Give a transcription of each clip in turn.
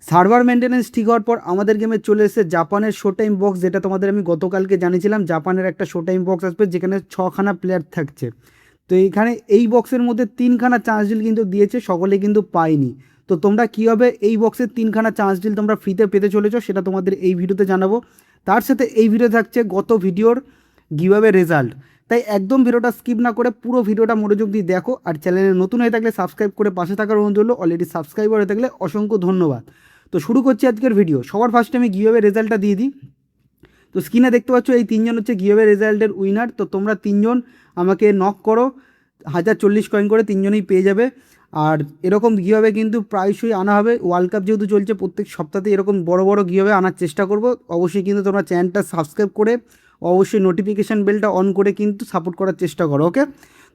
Server maintenance ঠিক হওয়ার পর আমাদের গেমে চলে এসেছে জাপানের শো টাইম বক্স, যেটা তোমাদের আমি গতকালকে জানিয়েছিলাম। জাপানের একটা শো টাইম বক্স আসবে যেখানে 6খানা প্লেয়ার থাকছে। তো এইখানে এই বক্সের মধ্যে 3খানা চান্স ডিল কিন্তু দিয়েছে, সকলে কিন্তু পায়নি। তো তোমরা কীভাবে এই বক্সের 3খানা চান্স ডিল তোমরা ফ্রিতে পেতে চলেছো সেটা তোমাদের এই ভিডিওতে জানাবো। তার সাথে এই ভিডিও থাকছে গত ভিডিওর গিভঅ্যাওয়ে রেজাল্ট। তাই একদম ভিডিওটা স্কিপ না করে পুরো ভিডিওটা মনোযোগ দিয়ে দেখো। আর চ্যানেলে নতুন হয়ে থাকলে সাবস্ক্রাইব করে পাশে থাকার অনুরোধ হলো, অলরেডি সাবস্ক্রাইবার হয়ে থাকলে অসংখ্য ধন্যবাদ। তো শুরু করছি আজকের ভিডিও। সবার ফার্স্টে আমি গিভঅ্যাওয়ে রেজাল্টটা দিয়ে দিই। তো স্ক্রিনে দেখতে পাচ্ছ এই 3জন হচ্ছে গিভঅ্যাওয়ে রেজাল্টের উইনার। তো তোমরা 3জন আমাকে নক করো, 1040 কয়েন করে 3জনেই পেয়ে যাবে। আর এরকম গিভঅ্যাওয়ে কিন্তু প্রায়শই আনা হবে। ওয়ার্ল্ড কাপ যেহেতু চলছে, প্রত্যেক সপ্তাহে এরকম বড় বড় গিভঅ্যাওয়ে আনার চেষ্টা করব। অবশ্যই কিন্তু তোমরা চ্যানেলটা সাবস্ক্রাইব করে অবশ্যই নোটিফিকেশান বেলটা অন করে কিন্তু সাপোর্ট করার চেষ্টা করো, ওকে?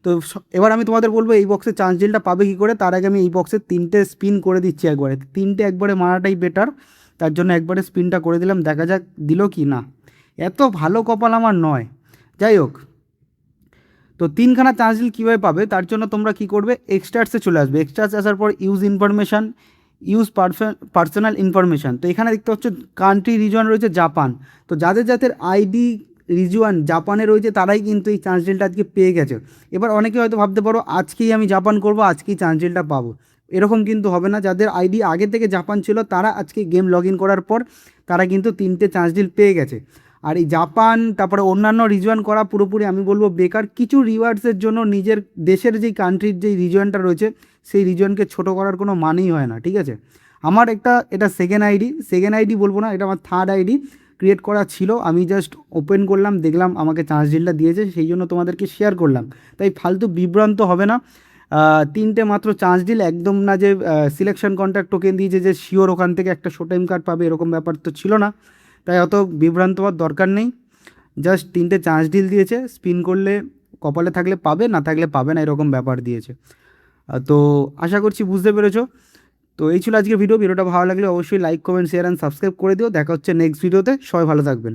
তো এবার আমি তোমাদের বলবো এই বক্সে চান্স ডিলটা পাবে কী করে। তার আগে আমি এই বক্সে 3টে স্পিন করে দিচ্ছি একবারে। 3টে একবারে মারাটাই বেটার, তার জন্য একবারে স্পিনটা করে দিলাম, দেখা যাক দিল কি না। এত ভালো কপাল আমার নয়, যাই হোক। তো 3খানা চান্স ডিল কীভাবে পাবে তার জন্য তোমরা কী করবে, এক্সট্রাসে চলে আসবে। এক্সট্রাস আসার পর use information, use personal information. তো এখানে দেখতে পাচ্ছ কান্ট্রি রিজন রয়েছে জাপান। তো যাদের যাদের আইডি রিজন জাপানে রয়েছে তারাই কিন্তু এই চান্স ডিলটা আজকে পেয়ে গেছে। এবার অনেকে হয়তো ভাবতে পারো আজকেই আমি জাপান করব, আজকেই চান্স ডিলটা পাবো। এরকম কিন্তু হবে না। যাদের আইডি আগে থেকে জাপান ছিল তারা আজকে গেম লগ ইন করার পর তারা কিন্তু 3টে চান্স ডিল পেয়ে গেছে। আর এই জাপান তারপরে অন্যান্য রিজন করা পুরোপুরি আমি বলবো বেকার। কিছু রিওয়ার্ডসের জন্য নিজের দেশের যেই কান্ট্রির যেই রিজনটা রয়েছে সেই রিজনকে ছোটো করার কোনো মানেই হয় না, ঠিক আছে? আমার এটা সেকেন্ড আইডি বলবো না, এটা আমার থার্ড আইডি ক্রিয়েট করা ছিল। আমি জাস্ট ওপেন করলাম, দেখলাম আমাকে চান্স ডিলটা দিয়েছে, সেই জন্য তোমাদেরকে শেয়ার করলাম। তাই ফালতু বিভ্রান্ত হবে না। 3টে মাত্র চান্স ডিল, একদম না যে সিলেকশন কন্ট্রাক্ট টোকেন দিয়েছে যে শিওর ওখান থেকে একটা শো টাইম কার্ড পাবে, এরকম ব্যাপার তো ছিল না। তাই অত বিভ্রান্ত হওয়ার দরকার নেই। জাস্ট 3টে চান্স ডিল দিয়েছে, স্পিন করলে কপালে থাকলে পাবে, না থাকলে পাবে না, এরকম ব্যাপার দিয়েছে। তো আশা করছি বুঝতে পেরেছো। তো এই ছিল আজকের ভিডিওটা ভালো লাগলে অবশ্যই like, comment, share and subscribe করে দিও। দেখা হচ্ছে নেক্সট ভিডিওতে, সবাই ভালো থাকবেন।